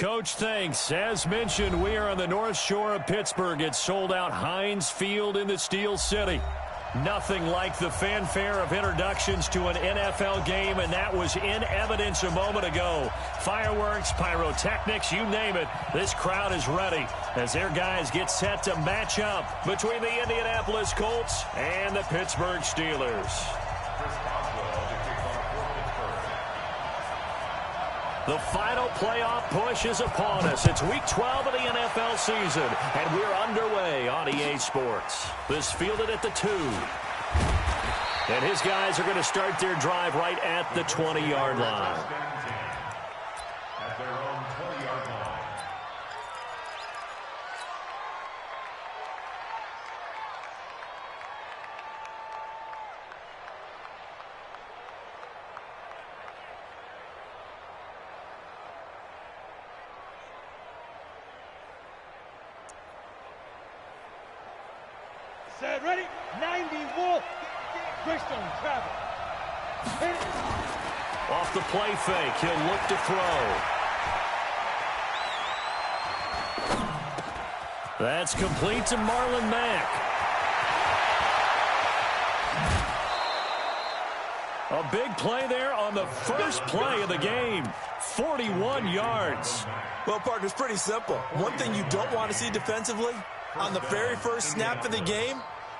Coach, thanks. As mentioned, we are on the North Shore of Pittsburgh. It's sold out Heinz Field in the Steel City. Nothing like the fanfare of introductions to an NFL game, and that was in evidence a moment ago. Fireworks, pyrotechnics, you name it. This crowd is ready as their guys get set to match up between the Indianapolis Colts and the Pittsburgh Steelers. The final playoff push is upon us. It's Week 12 of the NFL season, and we're underway on EA Sports. This fielded at the 2. And his guys are going to start their drive right at the 20-yard line. At their own 20-yard line. Set, ready, 90 Wolf. Greystone, travel. Off the play fake, he'll look to throw. That's complete to Marlon Mack. A big play there on the first play of the game. 41 yards. Well, partner, it's pretty simple. One thing you don't want to see defensively, on the very first snap of the game,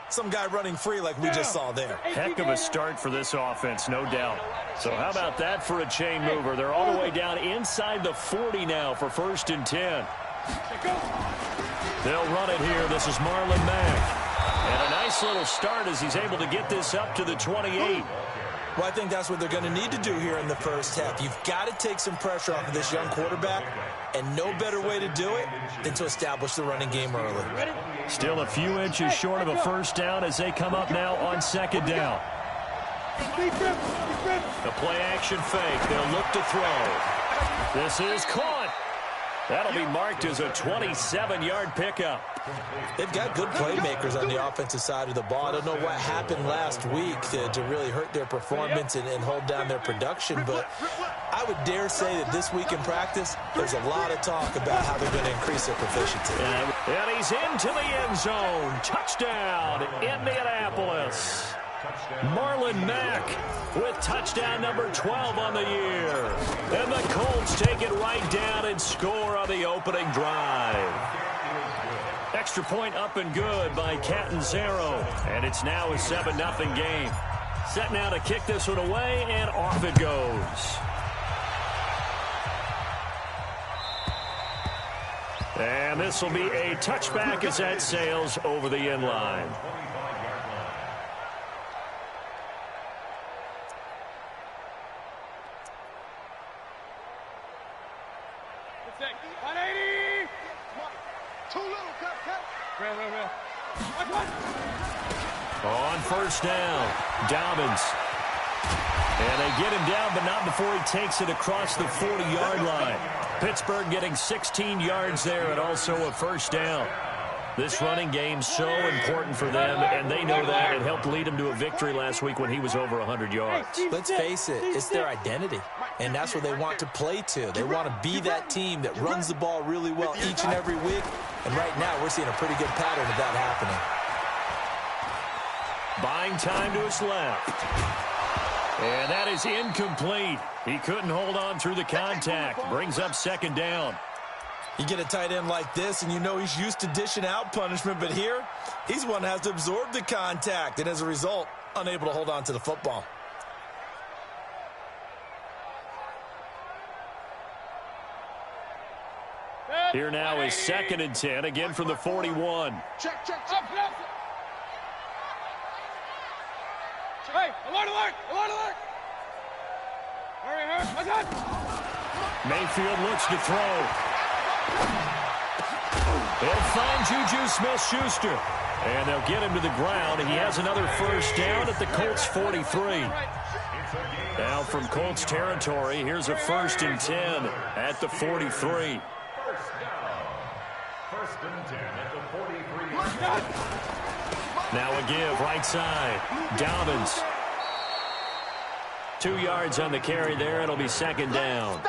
some guy running free like we just saw there. Heck of a start for this offense, no doubt. So how about that for a chain mover? They're all the way down inside the 40 now for 1st and 10. They'll run it here. This is Marlon Mack. And a nice little start as he's able to get this up to the 28. Well, I think that's what they're going to need to do here in the first half. You've got to take some pressure off of this young quarterback, and no better way to do it than to establish the running game early. Still a few inches short of a first down as they come up now on 2nd down. The play-action fake. They'll look to throw. This is caught. That'll be marked as a 27-yard pickup. They've got good playmakers on the offensive side of the ball. I don't know what happened last week to really hurt their performance and hold down their production, but I would dare say that this week in practice, there's a lot of talk about how they're going to increase their proficiency. And he's into the end zone. Touchdown, Indianapolis. Marlon Mack with touchdown number 12 on the year. And the Colts take it right down and score on the opening drive. Extra point up and good by Catanzaro. And it's now a 7-0 game. Set now to kick this one away, and off it goes. And this will be a touchback as that sails over the end line. On 1st down, Dobbins. And they get him down, but not before he takes it across the 40-yard line. Pittsburgh getting 16 yards there and also a 1st down. This running game so important for them, and they know that. It helped lead them to a victory last week when he was over 100 yards. Let's face it, it's their identity, and that's what they want to play to. They want to be that team that runs the ball really well each and every week, and right now we're seeing a pretty good pattern of that happening. Buying time to his left. And that is incomplete. He couldn't hold on through the contact. Brings up 2nd down. You get a tight end like this, and you know he's used to dishing out punishment, but here, he's one that has to absorb the contact, and as a result, unable to hold on to the football. Here now is 2nd and 10, again from the 41. Check. Hey, alert! Hurry. Mayfield looks to throw. He'll find Juju Smith-Schuster. And they'll get him to the ground. He has another 1st down at the Colts 43. Now from Colts territory, here's a 1st and 10 at the 43. 1st and 10 at the 43. Now a give, right side. Dobbins. 2 yards on the carry there. It'll be 2nd down.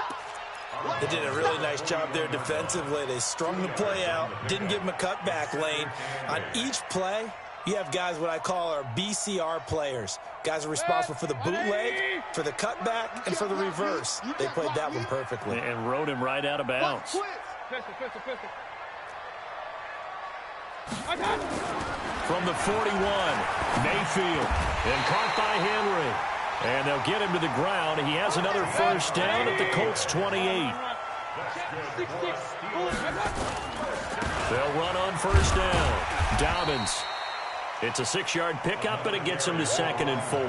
They did a really nice job there defensively. They strung the play out, didn't give him a cutback lane. On each play, you have guys what I call our BCR players. Guys are responsible for the bootleg, for the cutback, and for the reverse. They played that one perfectly. And rode him right out of bounds. From the 41, Mayfield. And caught by Henry. And they'll get him to the ground. He has another first down at the Colts 28. They'll run on first down. Dobbins. It's a 6-yard pickup, and it gets him to 2nd and 4.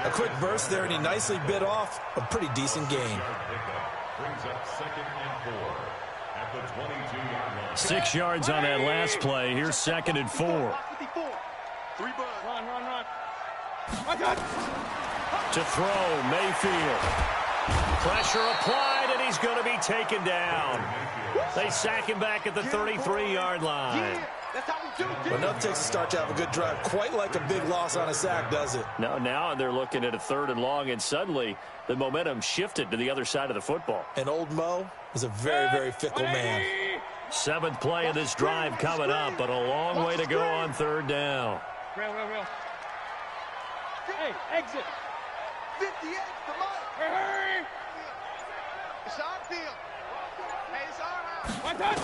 A quick burst there, and he nicely bit off a pretty decent gain. 6 yards on that last play. Here's 2nd and 4. To throw, Mayfield. Pressure applied, and he's going to be taken down. They sack him back at the 33-yard line. Well, enough takes to start to have a good drive. Quite like a big loss on a sack, does it? No, now they're looking at a 3rd and long, and suddenly the momentum shifted to the other side of the football. And old Mo is a very, very fickle man. 7th play of this drive coming up, but a long way to go on 3rd down. Real. Hey, exit. 58, come on. Hurry. It's our field. Hey, it's our house. One touch.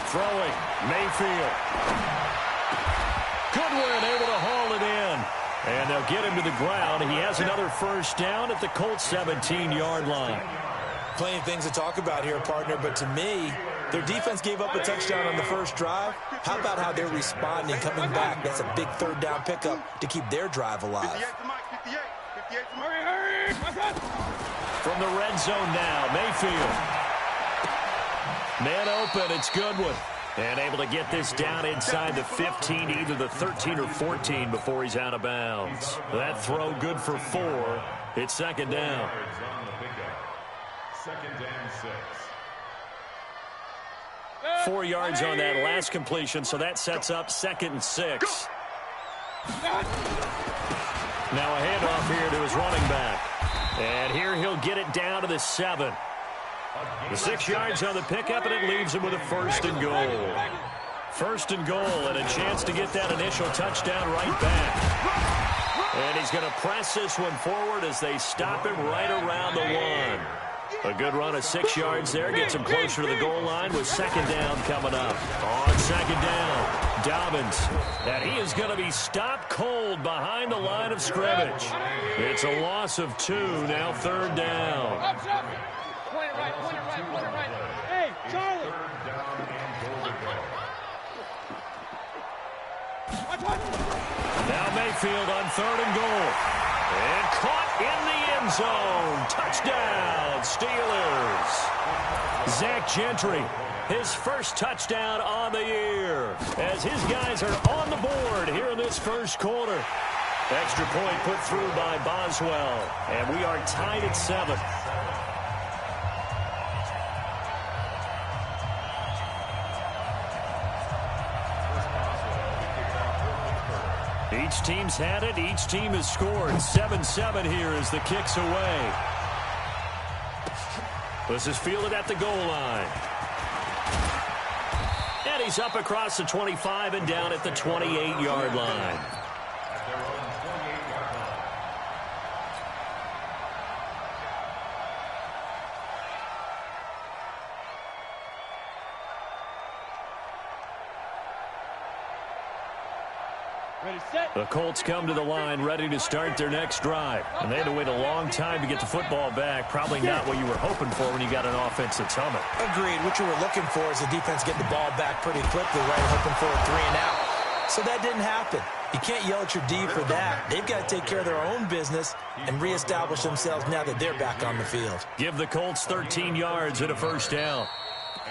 Throwing, Mayfield. Goodwin able to haul it in. And they'll get him to the ground. He has another first down at the Colts 17-yard line. Plenty of things to talk about here, partner, but to me, their defense gave up a touchdown on the first drive. How about how they're responding, coming back? That's a big 3rd down pickup to keep their drive alive. 58. Hurry. From the red zone now, Mayfield. Man open, it's Goodwin. And able to get this down inside the 15, either the 13 or 14 before he's out of bounds. That throw good for 4. It's 2nd down. 2nd and 6. 4 yards on that last completion, so that sets up 2nd and 6. Now a handoff here to his running back. And here he'll get it down to the 7. The 6 yards on the pickup, and it leaves him with a 1st and goal. 1st and goal, and a chance to get that initial touchdown right back. And he's going to press this one forward as they stop him right around the 1. A good run of 6 yards there. Gets him closer to the goal line with 2nd down coming up. On 2nd down, Dobbins. And he is going to be stopped cold behind the line of scrimmage. It's a loss of 2, now 3rd down. Point it right. Hey, Charlie. Now Mayfield on 3rd and goal. And caught in the end zone. Touchdown, Steelers. Zach Gentry, his first touchdown on the year, as his guys are on the board here in this first quarter. Extra point put through by Boswell, and we are tied at 7. Each team's had it. Each team has scored. 7-7 here as the kick's away. This is fielded at the goal line. And he's up across the 25 and down at the 28-yard line. The Colts come to the line ready to start their next drive. And they had to wait a long time to get the football back. Probably not what you were hoping for when you got an offense that's humming. Agreed. What you were looking for is the defense getting the ball back pretty quickly, right? Hoping for a 3 and out. So that didn't happen. You can't yell at your D for that. They've got to take care of their own business and reestablish themselves now that they're back on the field. Give the Colts 13 yards and a first down.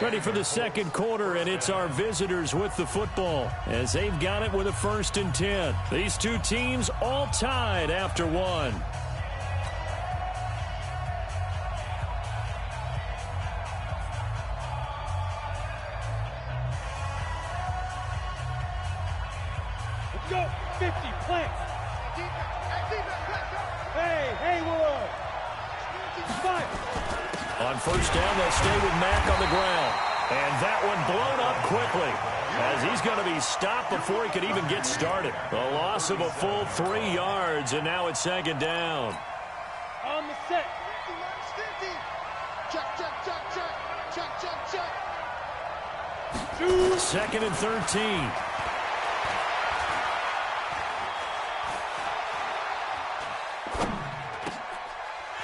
Ready for the second quarter, and it's our visitors with the football as they've got it with a 1st and 10. These two teams all tied after 1. Let's go. 50, plant. Hey, Haywood. 5. On first down, they'll stay with Mack on the ground. And that one blown up quickly, as he's going to be stopped before he could even get started. A loss of a full 3 yards, and now it's second down. On the set. 50. Check, check, check, check. Check, check, check. Second and 13.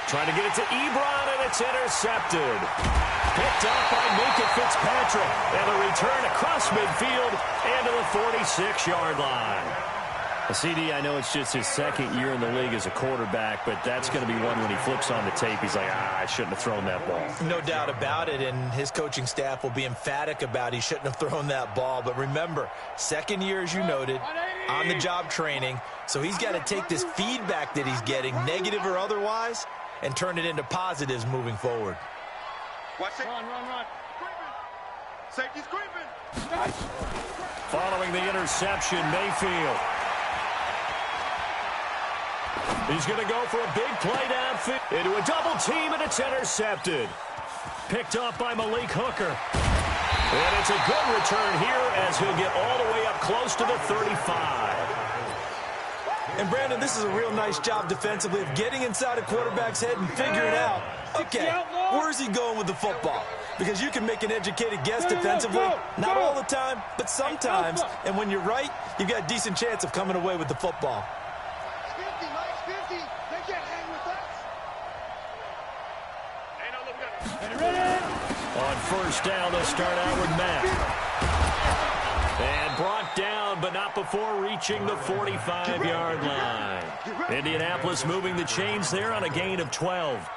Trying to get it to Ebron, and it's intercepted. Picked up by Minka Fitzpatrick. And a return across midfield and to the 46-yard line. CD, I know it's just his second year in the league as a quarterback, but that's going to be one when he flips on the tape, he's like, I shouldn't have thrown that ball. No doubt about it, and his coaching staff will be emphatic about he shouldn't have thrown that ball. But remember, second year, as you noted, on-the-job training, so he's got to take this feedback that he's getting, negative or otherwise, and turn it into positives moving forward. Watch it. Run. Safety's creeping. Nice. Following the interception, Mayfield. He's going to go for a big play downfield into a double team, and it's intercepted. Picked off by Malik Hooker. And it's a good return here as he'll get all the way up close to the 35. And, Brandon, this is a real nice job defensively of getting inside a quarterback's head and figuring out, okay, where's he going with the football? Because you can make an educated guess defensively, not all the time, but sometimes. And when you're right, you've got a decent chance of coming away with the football. 50, Mike's 50. They can't hang with us. Hey, no, look good. On first down, they'll start out with Matt. And brought down, but not before reaching the 45-yard line. Indianapolis moving the chains there on a gain of 12.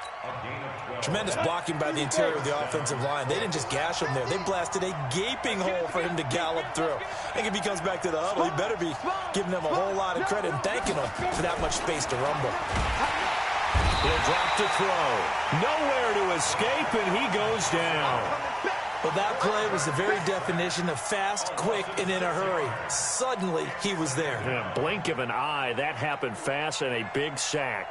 Tremendous blocking by the interior of the offensive line. They didn't just gash him there. They blasted a gaping hole for him to gallop through. I think if he comes back to the huddle, he better be giving them a whole lot of credit and thanking them for that much space to rumble. He'll drop to throw. Nowhere to escape, and he goes down. Well, that play was the very definition of fast, quick, and in a hurry. Suddenly, he was there. In a blink of an eye, that happened fast, and a big sack.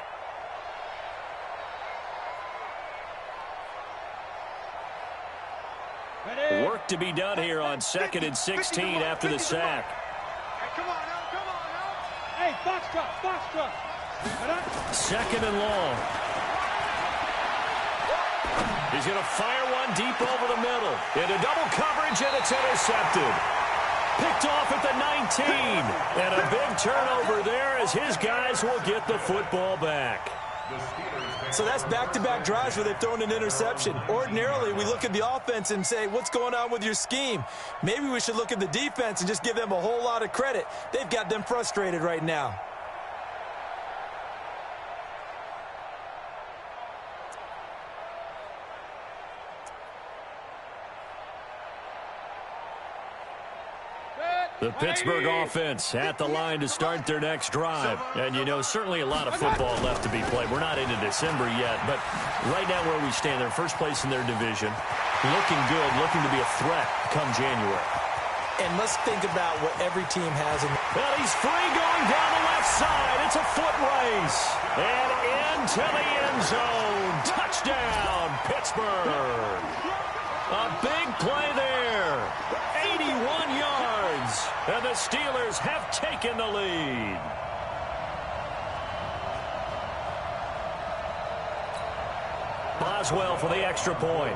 Work to be done here on 2nd and 16 after the sack. Hey, come on now. Hey, box truck. Second and long. He's going to fire one deep over the middle. Into double coverage, and it's intercepted. Picked off at the 19. And a big turnover there as his guys will get the football back. So that's back-to-back drives where they've thrown an interception. Ordinarily, we look at the offense and say, what's going on with your scheme? Maybe we should look at the defense and just give them a whole lot of credit. They've got them frustrated right now. The Pittsburgh offense at the line to start their next drive. And, you know, certainly a lot of football left to be played. We're not into December yet, but right now where we stand, they're first place in their division. Looking good, looking to be a threat come January. And let's think about what every team has. Well, he's free going down the left side. It's a foot race. And into the end zone. Touchdown, Pittsburgh. A big play there. 81 yards. And the Steelers have taken the lead. Boswell for the extra point.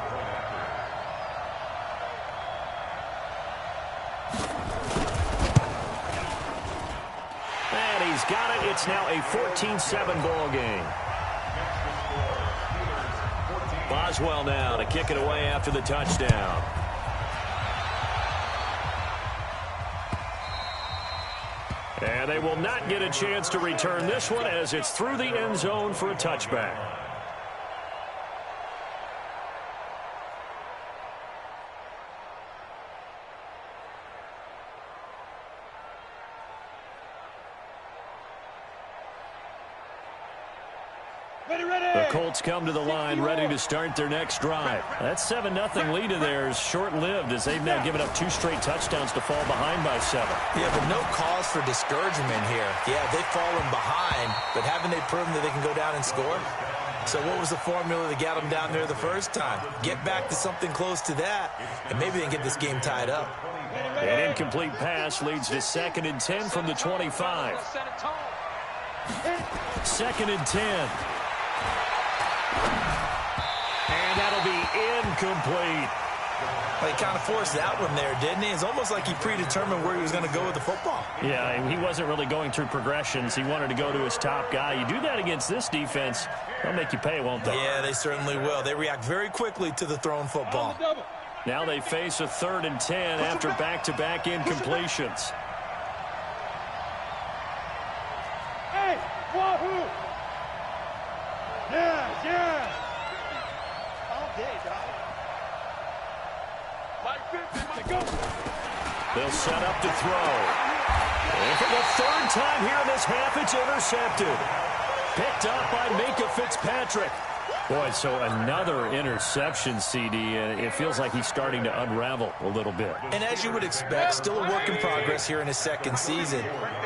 And he's got it. It's now a 14-7 ball game. Boswell now to kick it away after the touchdown. And they will not get a chance to return this one as it's through the end zone for a touchback. The Colts come to the line ready to start their next drive. That 7-0 lead of theirs short-lived as they've now given up 2 straight touchdowns to fall behind by 7. Yeah, but no cause for discouragement here. Yeah, they've fallen behind, but haven't they proven that they can go down and score? So what was the formula that got them down there the first time? Get back to something close to that, and maybe they can get this game tied up. An incomplete pass leads to 2nd and 10 from the 25. 2nd and 10. And that'll be incomplete. Well, he kind of forced that one there, didn't he? It's almost like he predetermined where he was going to go with the football. Yeah, he wasn't really going through progressions. He wanted to go to his top guy. You do that against this defense, they'll make you pay, won't they? Yeah, they certainly will. They react very quickly to the thrown football. Now they face a 3rd and 10 after back-to-back incompletions. Hey, wahoo! Yeah. All day, dog. They'll set up to throw. And for the 3rd time here in this half, it's intercepted. Picked up by Minka Fitzpatrick. Boy, so another interception, CD. It feels like he's starting to unravel a little bit. And as you would expect, still a work in progress here in his 2nd season.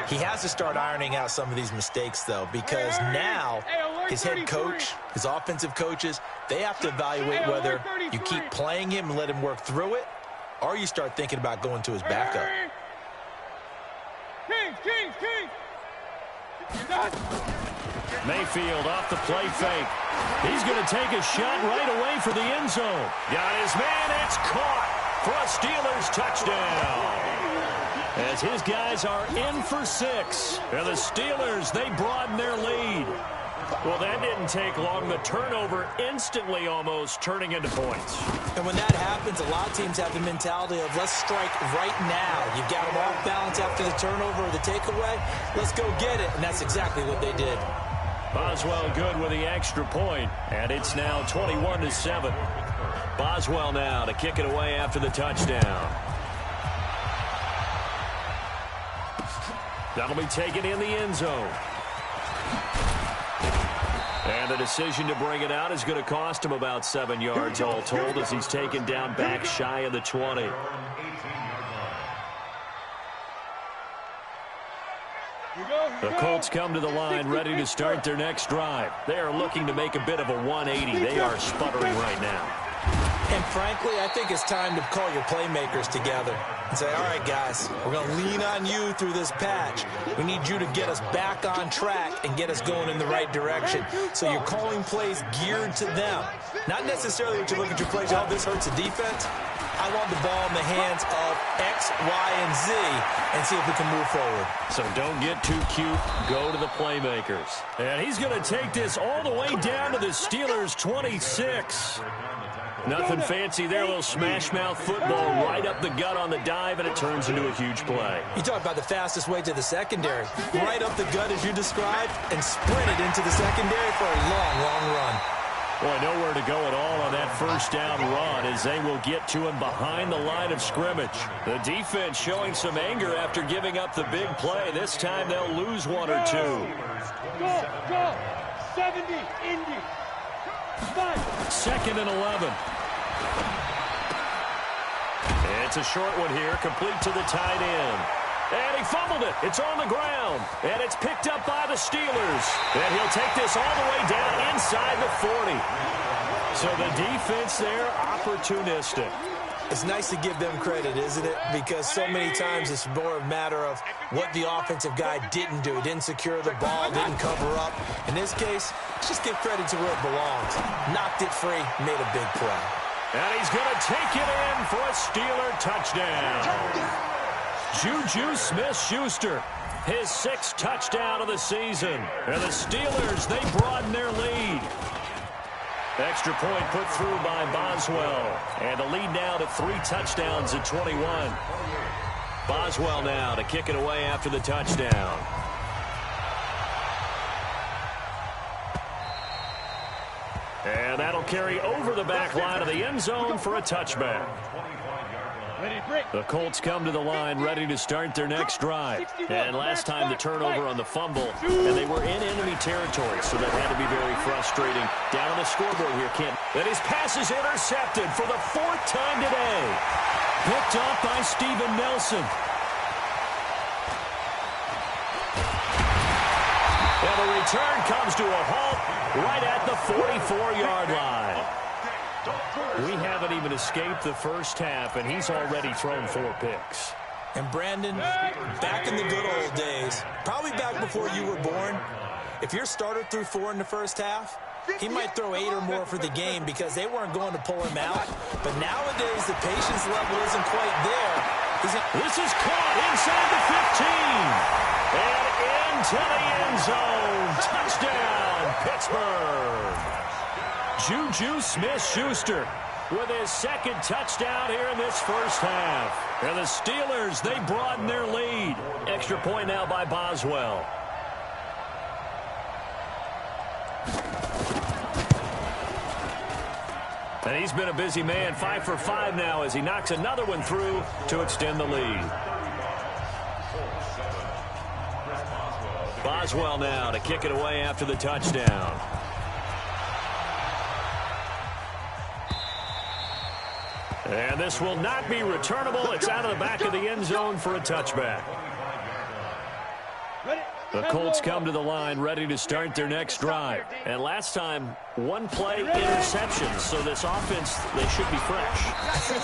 He has to start ironing out some of these mistakes, though, because now his head coach, his offensive coaches, they have to evaluate whether you keep playing him and let him work through it, or you start thinking about going to his backup. King! Mayfield off the play fake. He's going to take a shot right away for the end zone. Got his man. It's caught for a Steelers touchdown. As his guys are in for 6. And the Steelers, they broaden their lead. Well, that didn't take long. The turnover instantly almost turning into points. And when that happens, a lot of teams have the mentality of let's strike right now. You've got them off balance after the turnover or the takeaway. Let's go get it. And that's exactly what they did. Boswell good with the extra point, and it's now 21-7. Boswell now to kick it away after the touchdown. That'll be taken in the end zone. And the decision to bring it out is going to cost him about 7 yards all told as he's taken down back shy of the 20. The Colts come to the line ready to start their next drive. They are looking to make a bit of a 180. They are sputtering right now. And frankly, I think it's time to call your playmakers together and say, all right, guys, we're going to lean on you through this patch. We need you to get us back on track and get us going in the right direction. So you're calling plays geared to them. Not necessarily that you look at your plays, oh, this hurts the defense. I want the ball in the hands of X, Y, and Z and see if we can move forward. So don't get too cute. Go to the playmakers. And he's going to take this all the way down to the Steelers' 26. Nothing fancy there. A little smash-mouth football right up the gut on the dive, and it turns into a huge play. You talk about the fastest way to the secondary. Right up the gut as you described and sprinted into the secondary for a long, long run. Boy, nowhere to go at all on that first down run as they will get to him behind the line of scrimmage. The defense showing some anger after giving up the big play. This time they'll lose 1 or 2. Go! 70, Indy. 2nd and 11. It's a short one here, complete to the tight end. And he fumbled it. It's on the ground. And it's picked up by the Steelers. And he'll take this all the way down inside the 40. So the defense there, opportunistic. It's nice to give them credit, isn't it? Because so many times it's more a matter of what the offensive guy didn't do. Didn't secure the ball, didn't cover up. In this case, let's just give credit to where it belongs. Knocked it free, made a big play. And he's going to take it in for a Steeler touchdown. Juju Smith-Schuster, his 6th touchdown of the season. And the Steelers, they broaden their lead. Extra point put through by Boswell. And the lead now to 3 touchdowns at 21. Boswell now to kick it away after the touchdown. And that'll carry over the back line of the end zone for a touchback. The Colts come to the line ready to start their next drive. And last time the turnover on the fumble, and they were in enemy territory, so that had to be very frustrating. Down on the scoreboard here, Kent. And his pass is intercepted for the 4th time today. Picked off by Steven Nelson. And the return comes to a halt right at the 44-yard line. We haven't even escaped the first half, and he's already thrown 4 picks. And Brandon, back in the good old days, probably back before you were born, if your starter threw 4 in the first half, he might throw 8 or more for the game because they weren't going to pull him out. But nowadays, the patience level isn't quite there. This is caught inside the 15. And into the end zone. Touchdown, Pittsburgh. Juju Smith-Schuster with his second touchdown here in this first half. And the Steelers, they broaden their lead. Extra point now by Boswell. And he's been a busy man, 5 for 5 now as he knocks another one through to extend the lead. Boswell now to kick it away after the touchdown. And this will not be returnable. It's out of the back of the end zone for a touchback. The Colts come to the line ready to start their next drive. And last time, 1 play interception. So this offense, they should be fresh.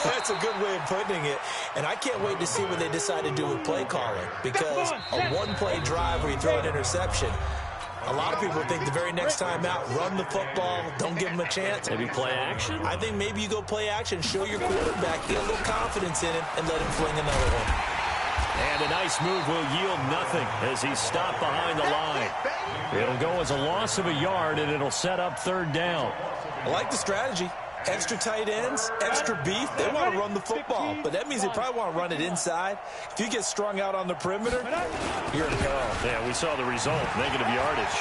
That's a good way of putting it. And I can't wait to see what they decide to do with play calling. Because a 1-play drive where you throw an interception, a lot of people think the very next time out, run the football, don't give them a chance. Maybe play action? I think maybe you go play action, show your quarterback, get a little confidence in him, and let him fling another one. And a nice move will yield nothing as he's stopped behind the line. It'll go as a loss of a yard, and it'll set up 3rd down. I like the strategy. Extra tight ends, extra beef. They want to run the football, but that means they probably want to run it inside. If you get strung out on the perimeter, you're in peril. Yeah, we saw the result, negative yardage.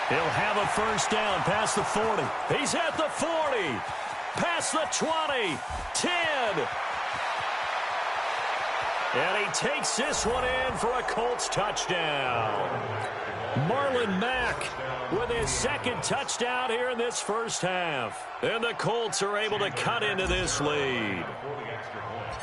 He'll have a 1st down past the 40. He's at the 40, past the 20, 10. And he takes this one in for a Colts touchdown. Marlon Mack with his 2nd touchdown here in this first half. And the Colts are able to cut into this lead.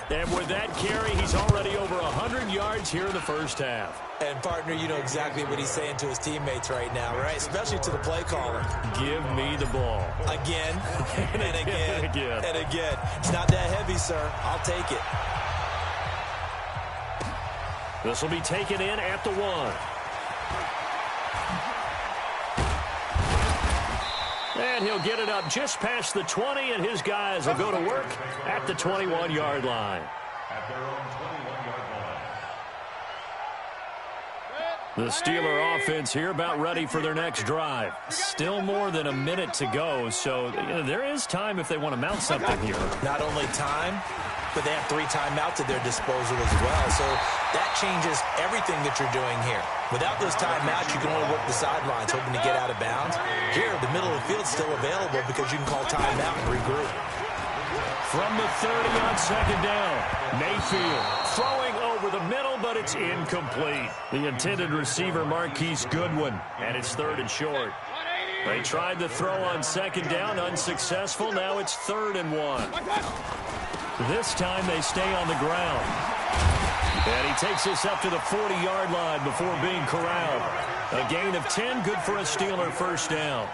And with that carry, he's already over 100 yards here in the first half. And, partner, you know exactly what he's saying to his teammates right now, right? Especially to the play caller. Give me the ball. Again, and again, and again. It's not that heavy, sir. I'll take it. This will be taken in at the 1. And he'll get it up just past the 20, and his guys will go to work at the 21-yard line. At their own 21-yard line. The Steeler offense here about ready for their next drive. Still more than a minute to go, so there is time if they want to mount something here. Not only time, but they have 3 timeouts at their disposal as well. So that changes everything that you're doing here. Without those timeouts, you can only work the sidelines, hoping to get out of bounds. Here, the middle of the field's still available because you can call timeout and regroup. From the 30 on 2nd down, Mayfield throwing over the middle, but it's incomplete. The intended receiver, Marquise Goodwin, and it's 3rd and short. They tried to throw on 2nd down, unsuccessful. Now it's 3rd and 1. This time they stay on the ground. And he takes this up to the 40-yard line before being corralled. A gain of 10, good for a Steeler 1st down.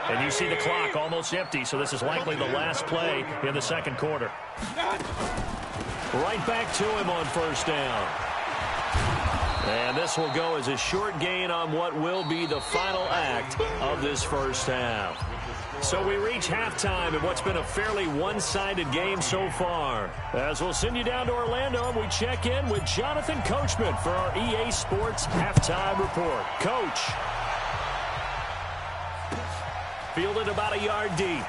And you see the clock almost empty, so this is likely the last play in the 2nd quarter. Right back to him on 1st down. And this will go as a short gain on what will be the final act of this first half. So we reach halftime in what's been a fairly one-sided game so far. As we'll send you down to Orlando, we check in with Jonathan Coachman for our EA Sports Halftime Report. Coach. Fielded about a yard deep.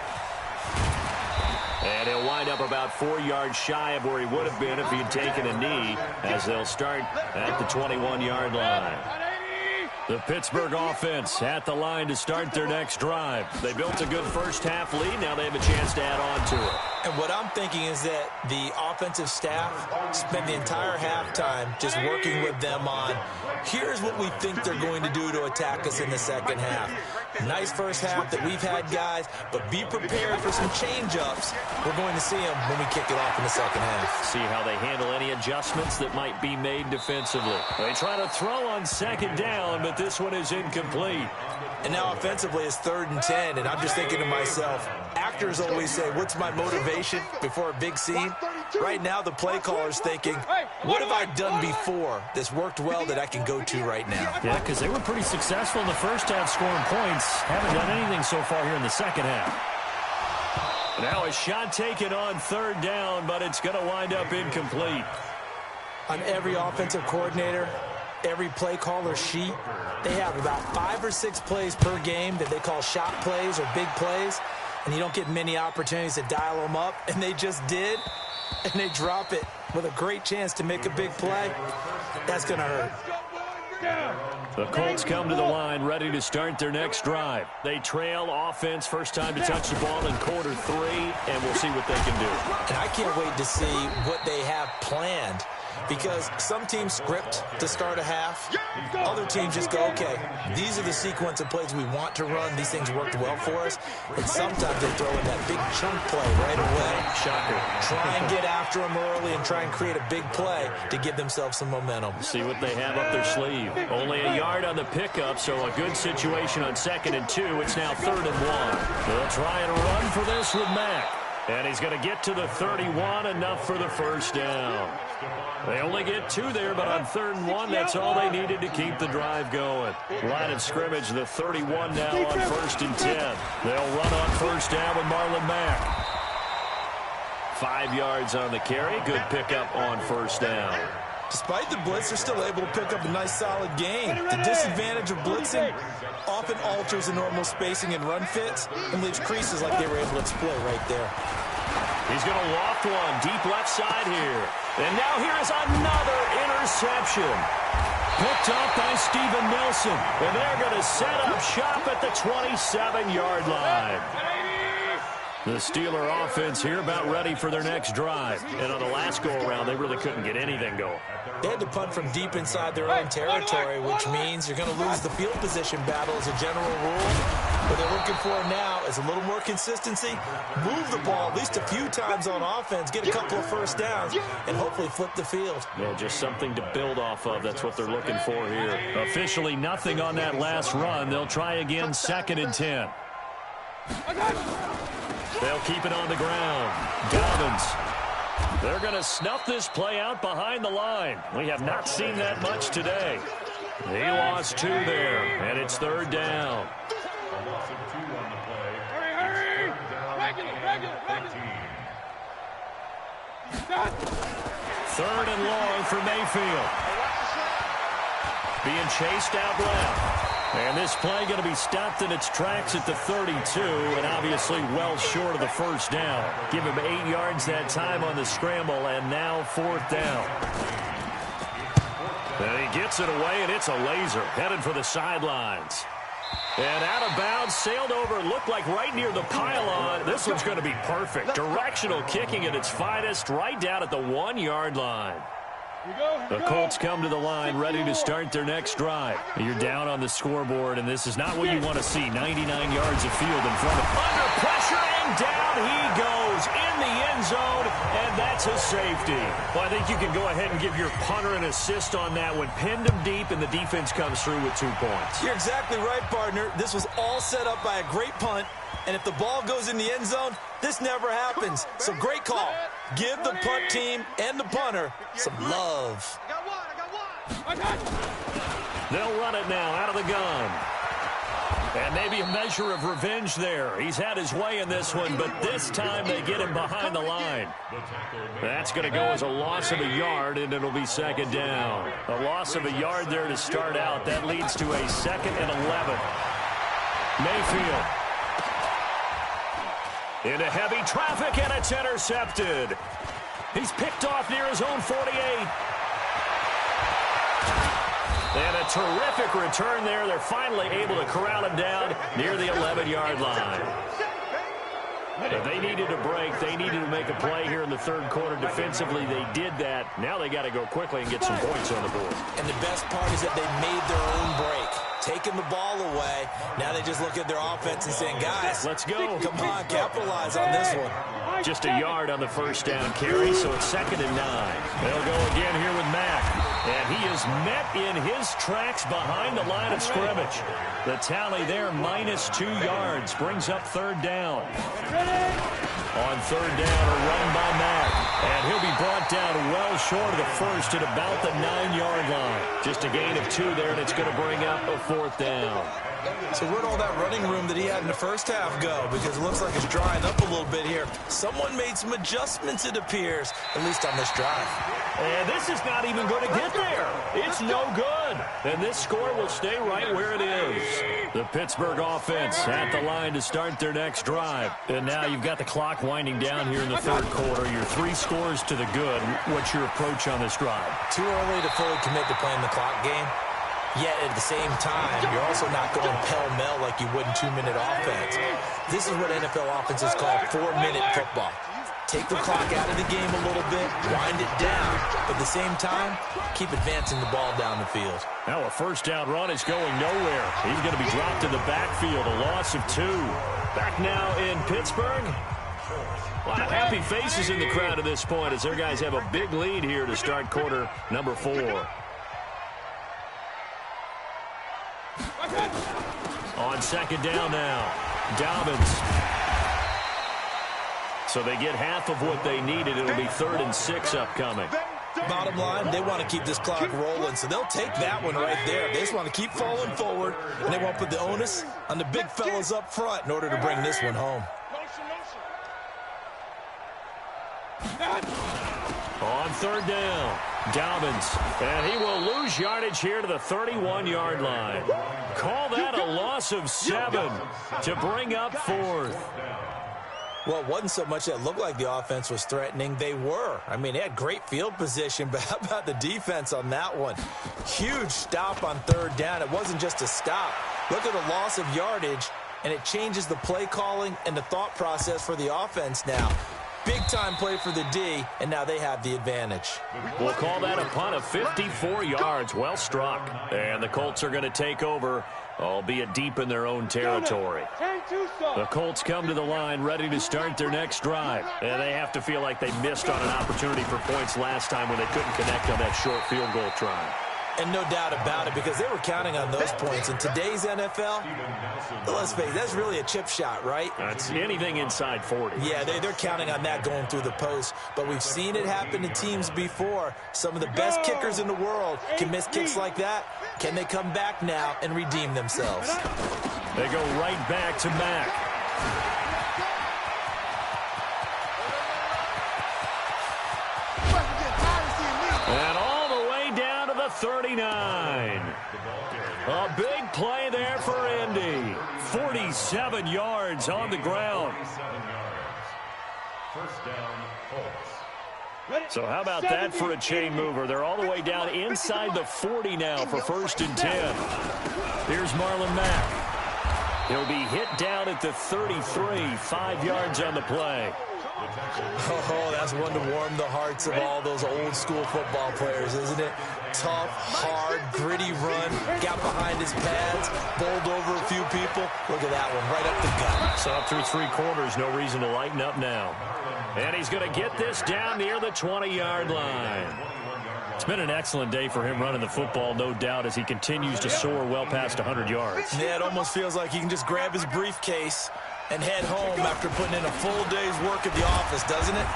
And he'll wind up about 4 yards shy of where he would have been if he had taken a knee, as they'll start at the 21-yard line. The Pittsburgh offense at the line to start their next drive. They built a good first half lead. Now they have a chance to add on to it. And what I'm thinking is that the offensive staff spent the entire halftime just working with them on, here's what we think they're going to do to attack us in the second half. Nice first half that we've had, guys, but be prepared for some change-ups. We're going to see them when we kick it off in the second half. See how they handle any adjustments that might be made defensively. They try to throw on second down, but this one is incomplete. And now offensively it's 3rd and 10, and I'm just thinking to myself, actors always say, what's my motivation before a big scene? Right now the play caller's thinking, what have I done before that's worked well that I can go to right now? Yeah, because they were pretty successful in the first half scoring points. Haven't done anything so far here in the second half. Now a shot taken on 3rd down, but it's going to wind up incomplete. On every offensive coordinator, every play caller sheet, they have about 5 or 6 plays per game that they call shot plays or big plays, and you don't get many opportunities to dial them up, and they just did, and they drop it with a great chance to make a big play. That's going to hurt. The Colts come to the line ready to start their next drive. They trail offense, first time to touch the ball in quarter 3, and we'll see what they can do. And I can't wait to see what they have planned, because some teams script to start a half. Other teams just go, okay, these are the sequence of plays we want to run. These things worked well for us. And sometimes they throw in that big chunk play right away. Shocker. Try and get after them early and try and create a big play to give themselves some momentum. See what they have up their sleeve. Only a yard on the pickup, so a good situation on 2nd and 2. It's now 3rd and 1. They'll try and run for this with Mack. And he's going to get to the 31, enough for the first down. They only get 2 there, but on 3rd and 1, that's all they needed to keep the drive going. Line of scrimmage, the 31 now on 1st and 10. They'll run on first down with Marlon Mack. 5 yards on the carry. Good pickup on first down. Despite the blitz, they're still able to pick up a nice, solid gain. The disadvantage of blitzing often alters the normal spacing and run fits and leaves creases like they were able to exploit right there. He's going to loft one deep left side here. And now here is another interception. Picked up by Steven Nelson. And they're going to set up shop at the 27-yard line. The Steeler offense here about ready for their next drive. And on the last go-around, they really couldn't get anything going. They had to punt from deep inside their own territory, which means you're going to lose the field position battle as a general rule. What they're looking for now is a little more consistency, move the ball at least a few times on offense, get a couple of first downs, and hopefully flip the field. Yeah, just something to build off of. That's what they're looking for here. Officially nothing on that last run. They'll try again 2nd and 10. They'll keep it on the ground. Dobbins. They're going to snuff this play out behind the line. We have not seen that much today. He lost 2 there, and it's 3rd down. A loss of 2 on the play. Hurry! Regular. 3rd and long for Mayfield. Being chased out left. And this play going to be stopped in its tracks at the 32, and obviously well short of the first down. Give him 8 yards that time on the scramble, and now 4th down. And he gets it away, and it's a laser headed for the sidelines. And out of bounds, sailed over, looked like right near the pylon. This one's going to be perfect. Directional kicking at its finest, right down at the 1-yard line. The Colts come to the line ready to start their next drive. You're down on the scoreboard, and this is not what you want to see. 99 yards of field in front of him. Under pressure, and down he goes in the end zone, and that's a safety. Well, I think you can go ahead and give your punter an assist on that one. Pinned him deep, and the defense comes through with 2 points. You're exactly right, partner. This was all set up by a great punt, and if the ball goes in the end zone, this never happens. So great call. Give the punt team and the punter some love. I got one. They'll run it now out of the gun. And maybe a measure of revenge there. He's had his way in this one, but this time they get him behind the line. That's going to go as a loss of a yard, and it'll be 2nd down. A loss of a yard there to start out. That leads to a 2nd and 11. Mayfield. Into heavy traffic, and it's intercepted. He's picked off near his own 48. And a terrific return there. They're finally able to corral him down near the 11-yard line. If they needed a break, they needed to make a play here in the third quarter. Defensively, they did that. Now they got to go quickly and get some points on the board. And the best part is that they made their own break. Taking the ball away. Now they just look at their offense and saying, guys, let's go. Come on, capitalize on this one. Just a yard on the first down carry, so it's 2nd and 9. They'll go again here with Mack. And he is met in his tracks behind the line of scrimmage. The tally there, -2 yards, brings up 3rd down. On 3rd down, a run by Mack. And he'll be brought down well short of the first at about the 9-yard line. Just a gain of 2 there, and it's going to bring up a 4th down. So where'd all that running room that he had in the first half go? Because it looks like it's drying up a little bit here. Someone made some adjustments, it appears, at least on this drive. And this is not even going to get there. It's no good. And this score will stay right where it is. The Pittsburgh offense at the line to start their next drive. And now you've got the clock winding down here in the third quarter. Your 3 scores to the good. What's your approach on this drive? Too early to fully commit to playing the clock game. Yet at the same time, you're also not going pell-mell like you would in 2-minute offense. This is what NFL offenses call 4-minute football. Take the clock out of the game a little bit, wind it down, but at the same time, keep advancing the ball down the field. Now a first down run is going nowhere. He's going to be dropped in the backfield, a loss of 2. Back now in Pittsburgh. A lot of happy faces in the crowd at this point as their guys have a big lead here to start quarter number 4. On 2nd down now, Dobbins. So they get half of what they needed. It'll be 3rd and 6 upcoming. Bottom line, they want to keep this clock rolling, so they'll take that one right there. They just want to keep falling forward, and they want to put the onus on the big fellas up front in order to bring this one home. On 3rd down, Dobbins, and he will lose yardage here to the 31-yard line. Call that a loss of 7 to bring up 4th. Well, it wasn't so much that it looked like the offense was threatening. They were. I mean, they had great field position, but how about the defense on that one? Huge stop on 3rd down. It wasn't just a stop. Look at the loss of yardage, and it changes the play calling and the thought process for the offense now. Big-time play for the D, and now they have the advantage. We'll call that a punt of 54 yards. Well struck. And the Colts are going to take over, albeit deep in their own territory. The Colts come to the line ready to start their next drive. And they have to feel like they missed on an opportunity for points last time when they couldn't connect on that short field goal try. And no doubt about it, because they were counting on those points. In today's NFL, let's face it, that's really a chip shot, right? That's anything inside 40. Yeah, they're counting on that going through the post. But we've seen it happen to teams before. Some of the best kickers in the world can miss kicks like that. Can they come back now and redeem themselves? They go right back to Mack. And all the way down to the 39. A big play there for Indy. 47 yards on the ground. First down, Colts. So how about that for a chain mover? They're all the way down inside the 40 now for 1st and 10. Here's Marlon Mack. He'll be hit down at the 33, 5 yards on the play. Oh, that's one to warm the hearts of all those old school football players, isn't it? Tough, hard, gritty run, got behind his pads, bowled over a few people. Look at that one, right up the gut. So up through 3 quarters, no reason to lighten up now. And he's going to get this down near the 20-yard line. It's been an excellent day for him running the football, no doubt, as he continues to soar well past 100 yards. Yeah, it almost feels like he can just grab his briefcase and head home after putting in a full day's work at the office, doesn't it?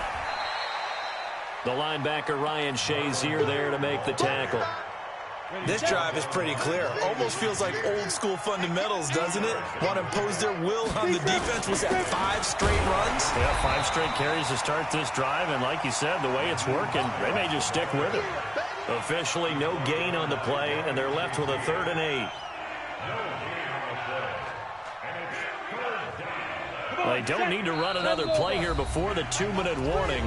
The linebacker Ryan Shazier there to make the tackle. This drive is pretty clear. Almost feels like old school fundamentals, doesn't it? Want to impose their will on the defense. Was that 5 straight runs? Yeah, 5 straight carries to start this drive, and like you said, the way it's working, they may just stick with it. Officially no gain on the play, and they're left with a 3rd and 8. They don't need to run another play here before the 2-minute warning.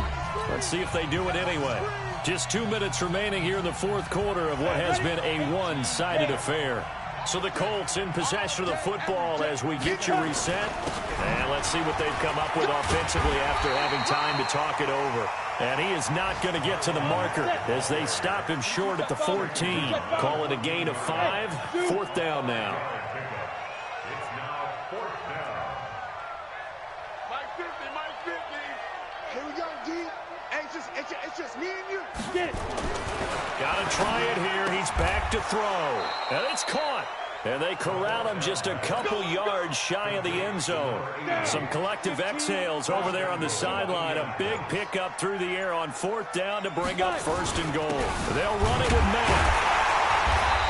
Let's see if they do it anyway. Just 2 minutes remaining here in the 4th quarter of what has been a one-sided affair. So the Colts in possession of the football as we get you reset. And let's see what they've come up with offensively after having time to talk it over. And he is not going to get to the marker as they stop him short at the 14. Call it a gain of 5. 4th down now. It's now 4th down. Mike 50, Mike 50. Here we go, D. Hey, it's just me and you. Get it. Got to try it here. He's back to throw. And it's caught. And they corral him just a couple yards shy of the end zone. Some collective exhales over there on the sideline. A big pickup through the air on 4th down to bring up 1st and goal. They'll run it with Mack.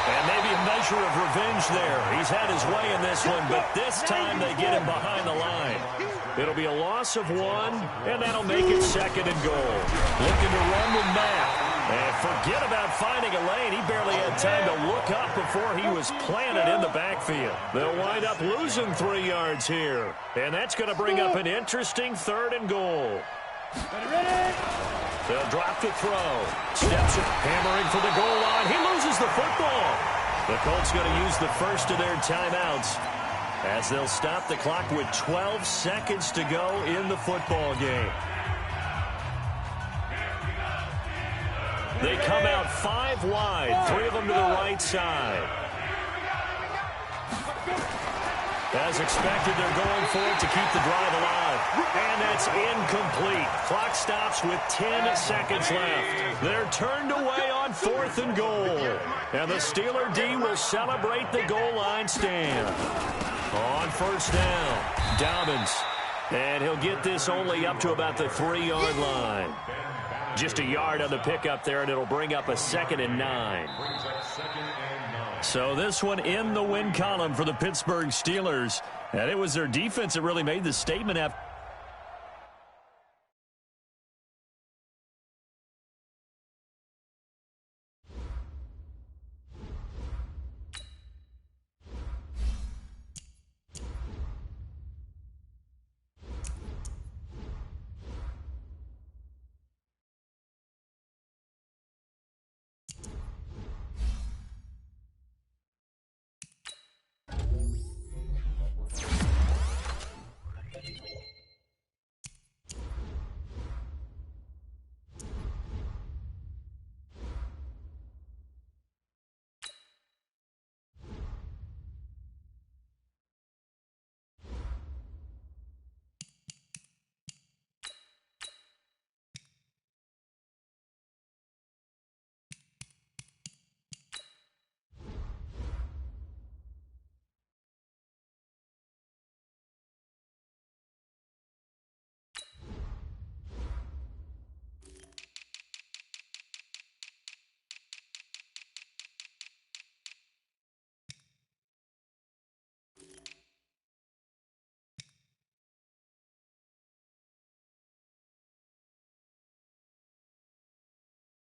And maybe a measure of revenge there. He's had his way in this one, but this time they get him behind the line. It'll be a loss of 1, and that'll make it 2nd and goal. Looking to run with Mack. And forget about finding a lane. He barely had time to look up before he was planted in the backfield. They'll wind up losing 3 yards here. And that's going to bring up an interesting 3rd and goal. Ready? They'll drop to throw. Steps it, hammering for the goal line. He loses the football. The Colts going to use the first of their timeouts as they'll stop the clock with 12 seconds to go in the football game. They come out 5 wide, 3 of them to the right side. As expected, they're going for it to keep the drive alive. And that's incomplete. Clock stops with 10 seconds left. They're turned away on 4th and goal. And the Steeler D will celebrate the goal line stand. On 1st down, Dobbins. And he'll get this only up to about the 3-yard line. Just a yard on the pickup there, and it'll bring up a 2nd and 9. So this one in the win column for the Pittsburgh Steelers. And it was their defense that really made the statement after.